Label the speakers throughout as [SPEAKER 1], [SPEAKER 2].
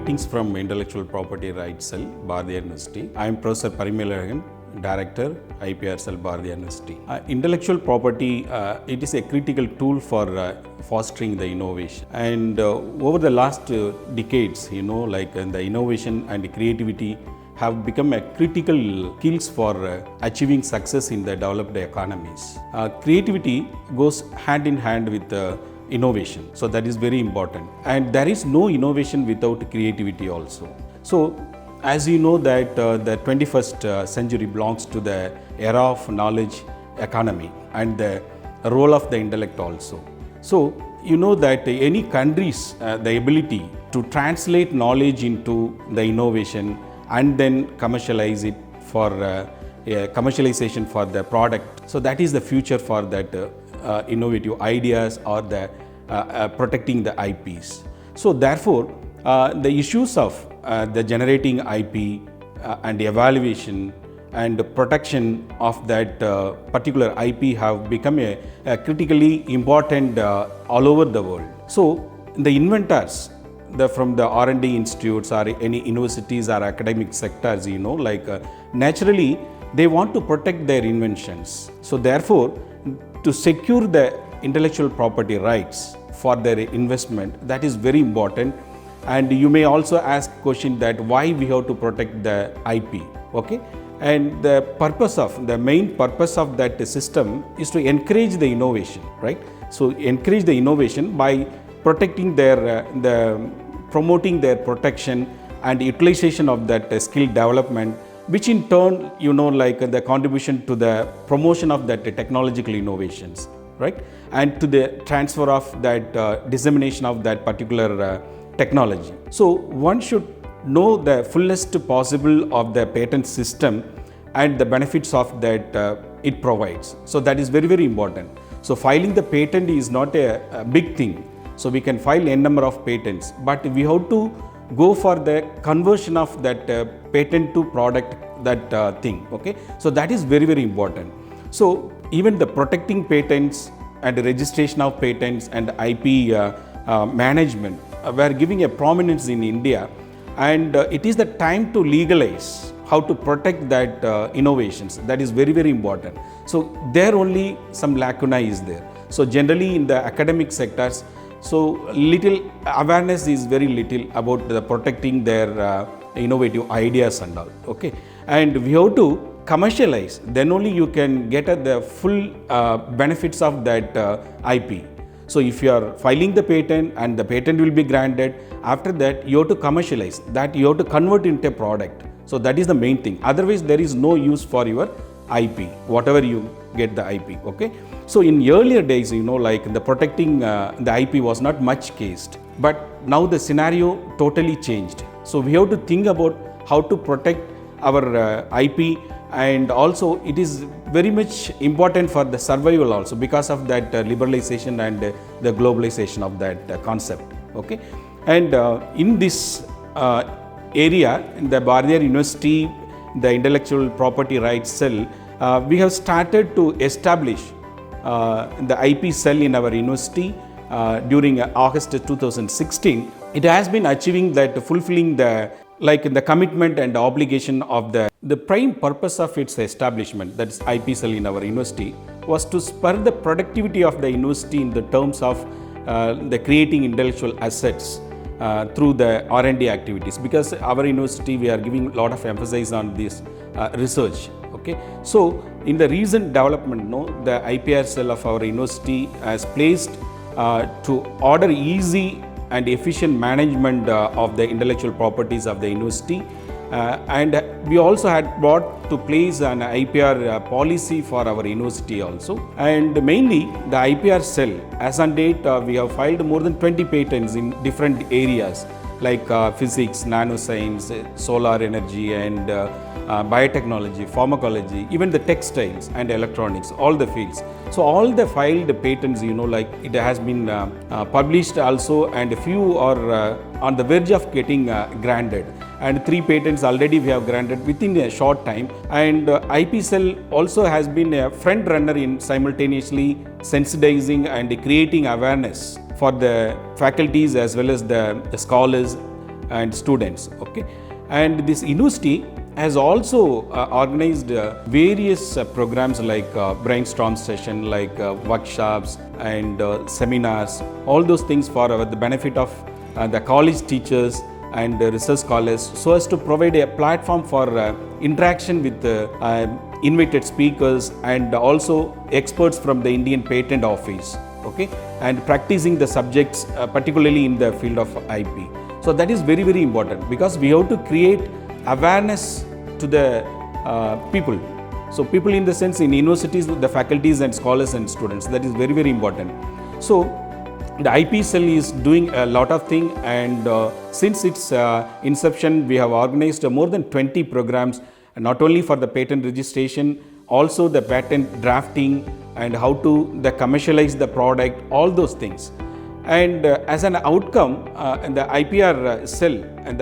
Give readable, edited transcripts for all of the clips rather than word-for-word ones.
[SPEAKER 1] Greetings from Intellectual Property Rights Cell, Bharatiya University. I am Professor Parimelazhagan, Director, IPR Cell, Bharatiya University. Intellectual property, it is a critical tool for fostering the innovation. And over the last decades, the innovation and creativity have become a critical skills for achieving success in the developed economies. Creativity goes hand in hand with innovation, so that is very important, and there is no innovation without creativity also. So as you know that the 21st century belongs to the era of knowledge economy and the role of the intellect also. So you know that any countries the ability to translate knowledge into the innovation and then commercialize it for commercialization for the product, so that is the future for that innovative ideas or the protecting the IPs. So therefore the issues of the generating IP and evaluation and protection of that particular IP have become a critically important all over the world. So the inventors from the R&D institutes or any universities or academic sectors, naturally they want to protect their inventions. So therefore, to secure the intellectual property rights for their investment, that is very important. And you may also ask question that why we have to protect the IP, okay? And the main purpose of that system is to encourage the innovation, right? So encourage the innovation by protecting their, promoting their protection and utilization of that skill development, which in turn, the contribution to the promotion of that technological innovations, right? And to the transfer of that dissemination of that particular technology. So one should know the fullest possible of the patent system and the benefits of that it provides. So that is very, very important. So filing the patent is not a big thing. So we can file n number of patents, but we have to go for the conversion of that patent to product, that thing, okay? So that is very, very important. So even the protecting patents and the registration of patents and IP management were giving a prominence in India, and it is the time to legalize how to protect that innovations. That is very, very important. So there only some lacuna is there. So generally in the academic sectors, so little awareness is very little about the protecting their innovative ideas and all, okay? And we have to commercialize, then only you can get the full benefits of that IP. So if you are filing the patent and the patent will be granted, after that you have to commercialize, that you have to convert into a product. So that is the main thing. Otherwise there is no use for your IP, whatever you get the IP, okay? So in earlier days, the protecting the IP was not much cased, but now the scenario totally changed. So we have to think about how to protect our IP, and also it is very much important for the survival also because of that liberalization and the globalization of that concept, okay? And in this area, in the Bharatiya University, the Intellectual Property Rights Cell, we have started to establish the IP cell in our university during August 2016. It has been achieving that, fulfilling the commitment and obligation of the prime purpose of its establishment, that is IP cell in our university, was to spur the productivity of the university in the terms of the creating intellectual assets through the R&D activities, because our university we are giving a lot of emphasis on this research, okay? So in the recent development, the IPR cell of our university has placed to order easy and efficient management of the intellectual properties of the university, and we also had brought to place an IPR policy for our university also. And mainly the IPR cell, as on date we have filed more than 20 patents in different areas like physics, nanoscience, solar energy, and biotechnology, pharmacology, even the textiles and electronics, all the fields. So all the filed patents, it has been published also, and a few are on the verge of getting granted. And 3 patents already we have granted within a short time. And IP cell also has been a front runner in simultaneously sensitizing and creating awareness for the faculties as well as the scholars and students. Okay, and this university has also organized various programs like brainstorm session, like workshops and seminars, all those things for the benefit of the college teachers and research scholars, so as to provide a platform for interaction with invited speakers and also experts from the Indian Patent Office, okay, and practicing the subjects particularly in the field of IP. So that is very, very important, because we have to create awareness to the people. So people in the sense in universities, the faculties and scholars and students, that is very, very important. So the IP cell is doing a lot of things, and since its inception, we have organized more than 20 programs, not only for the patent registration, also the patent drafting and how to commercialize the product, all those things. And as an outcome, in the IPR cell, and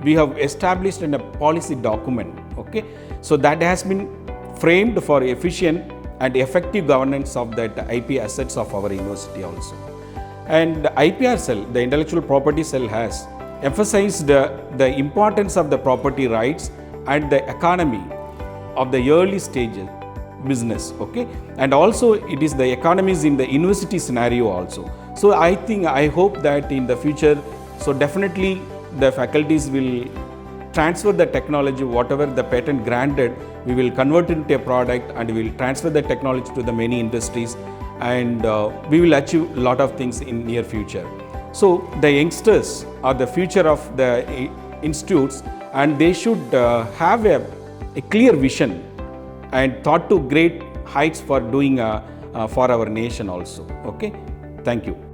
[SPEAKER 1] we have established in a policy document. Okay, so that has been framed for efficient and effective governance of that IP assets of our university also. And the IPR cell, the intellectual property cell, has emphasized the importance of the property rights and the economy of the early stages business. Okay, and also it is the economies in the university scenario also. So I hope that in the future, so definitely the faculties will transfer the technology, whatever the patent granted, we will convert it into a product and we will transfer the technology to the many industries, and we will achieve a lot of things in near future. So the youngsters are the future of the institutes, and they should have a clear vision and thought to great heights for doing for our nation also. Okay, thank you.